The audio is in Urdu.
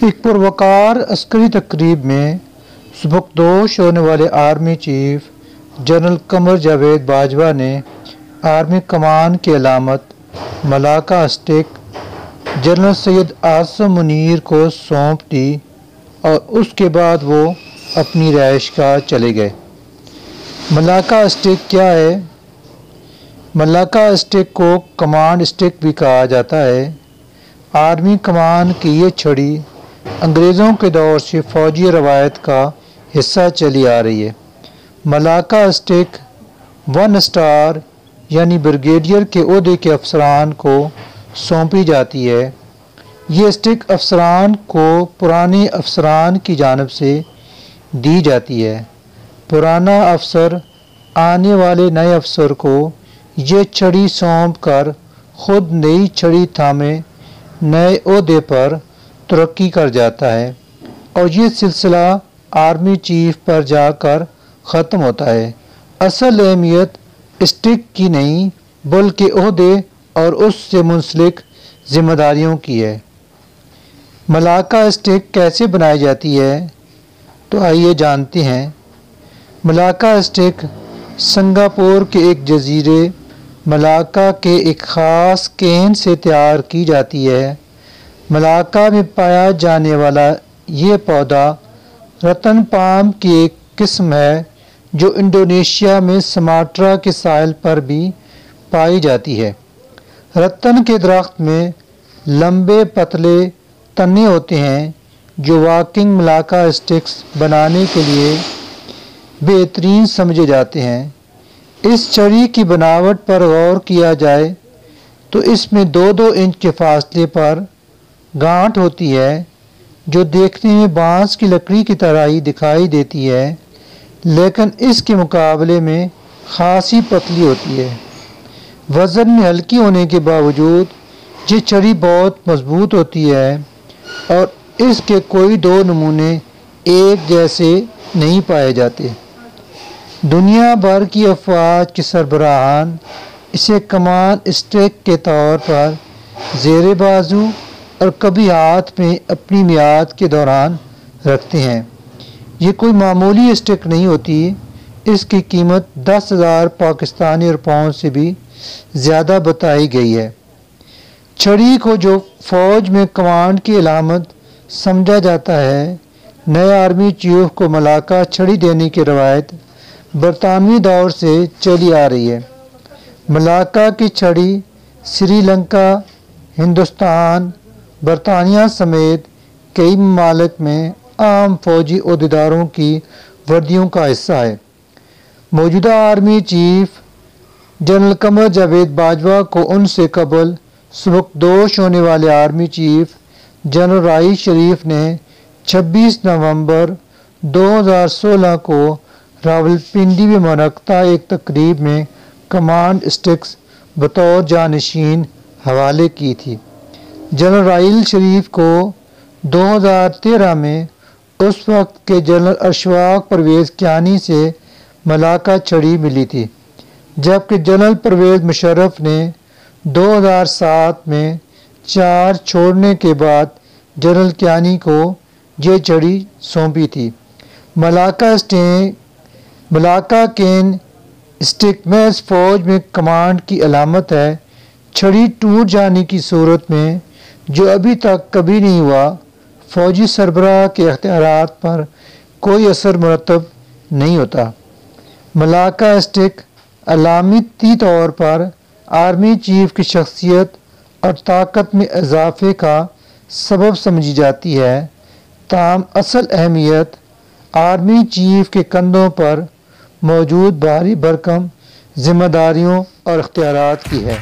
ایک پروقار عسکری تقریب میں سبکدوش ہونے والے army chief general Qamar Javed Bajwa نے آرمی کمان کی علامت Malacca stick general Syed Asim Munir کو سونپ دی اور اس کے بعد وہ اپنی رہائش گاہ چلے گئے۔ ملاکا اسٹک کیا ہے؟ ملاکا اسٹک کو کمانڈ اسٹک بھی کہا جاتا ہے۔ آرمی کمان کی یہ چھڑی انگریزوں کے دور سے فوجی روایت کا حصہ چلی آ رہی ہے۔ ملاکا اسٹک 1 اسٹار یعنی بریگیڈیئر کے عہدے کے افسران کو سونپی جاتی ہے۔ یہ اسٹک افسران کو پرانے افسران کی جانب سے دی جاتی ہے۔ پرانا افسر آنے والے نئے افسر کو یہ چھڑی سونپ کر خود نئی چھڑی تھامے نئے عہدے پر ترقی کر جاتا ہے اور یہ سلسلہ آرمی چیف پر جا کر ختم ہوتا ہے۔ اصل اہمیت اسٹک کی نہیں بلکہ عہدے اور اس سے منسلک ذمہ داریوں کی ہے۔ ملاکا اسٹک کیسے بنائی جاتی ہے تو آئیے جانتے ہیں۔ ملاکا اسٹک سنگاپور کے ایک جزیرے ملاکا کے ایک خاص کین سے تیار کی جاتی ہے۔ ملاکا میں پایا جانے والا یہ پودا رتن پام کی ایک قسم ہے جو انڈونیشیا میں سماٹرا کے ساحل پر بھی پائی جاتی ہے۔ رتن کے درخت میں لمبے پتلے تنے ہوتے ہیں جو واکنگ ملاکا اسٹکس بنانے کے لیے بہترین سمجھے جاتے ہیں۔ اس چھڑی کی بناوٹ پر غور کیا جائے تو اس میں 2-2 انچ کے فاصلے پر گانٹھ ہوتی ہے جو دیکھنے میں بانس کی لکڑی کی طرح ہی دکھائی دیتی ہے لیکن اس کے مقابلے میں خاصی پتلی ہوتی ہے۔ وزن میں ہلکی ہونے کے باوجود یہ چھڑی بہت مضبوط ہوتی ہے اور اس کے کوئی 2 نمونے ایک جیسے نہیں پائے جاتے۔ دنیا بھر کی افواج کے سربراہان اسے کمان اسٹک کے طور پر زیر بازو اور کبھی ہاتھ میں اپنی میعاد کے دوران رکھتے ہیں۔ یہ کوئی معمولی اسٹک نہیں ہوتی، اس کی قیمت 10,000 پاکستانی روپوں سے بھی زیادہ بتائی گئی ہے۔ چھڑی کو جو فوج میں کمانڈ کی علامت سمجھا جاتا ہے، نئے آرمی چیف کو ملاکا چھڑی دینے کی روایت برطانوی دور سے چلی آ رہی ہے۔ ملاکا کی چھڑی سری لنکا، ہندوستان، برطانیہ سمیت کئی ممالک میں عام فوجی عہدیداروں کی وردیوں کا حصہ ہے۔ موجودہ army chief general Qamar Javed Bajwa کو ان سے قبل سبکدوش ہونے والے army chief general Raheel Sharif نے 26 نومبر 2016 کو راولپنڈی میں منعقدہ ایک تقریب میں کمانڈ اسٹکس بطور جانشین حوالے کی تھی۔ جنرل راحیل شریف کو 2013 میں اس وقت کے جنرل اشفاق پرویز کیانی سے ملاکا چھڑی ملی تھی جبکہ جنرل پرویز مشرف نے 2007 میں چارج چھوڑنے کے بعد جنرل کیانی کو یہ چھڑی سونپی تھی۔ ملاکا کین اسٹک محض فوج میں کمانڈ کی علامت ہے۔ چھڑی ٹوٹ جانے کی صورت میں جو ابھی تک کبھی نہیں ہوا، فوجی سربراہ کے اختیارات پر کوئی اثر مرتب نہیں ہوتا۔ ملاکا اسٹک علامتی طور پر آرمی چیف کی شخصیت اور طاقت میں اضافے کا سبب سمجھی جاتی ہے، تاہم اصل اہمیت آرمی چیف کے کندھوں پر موجود بھاری بھرکم ذمہ داریوں اور اختیارات کی ہے۔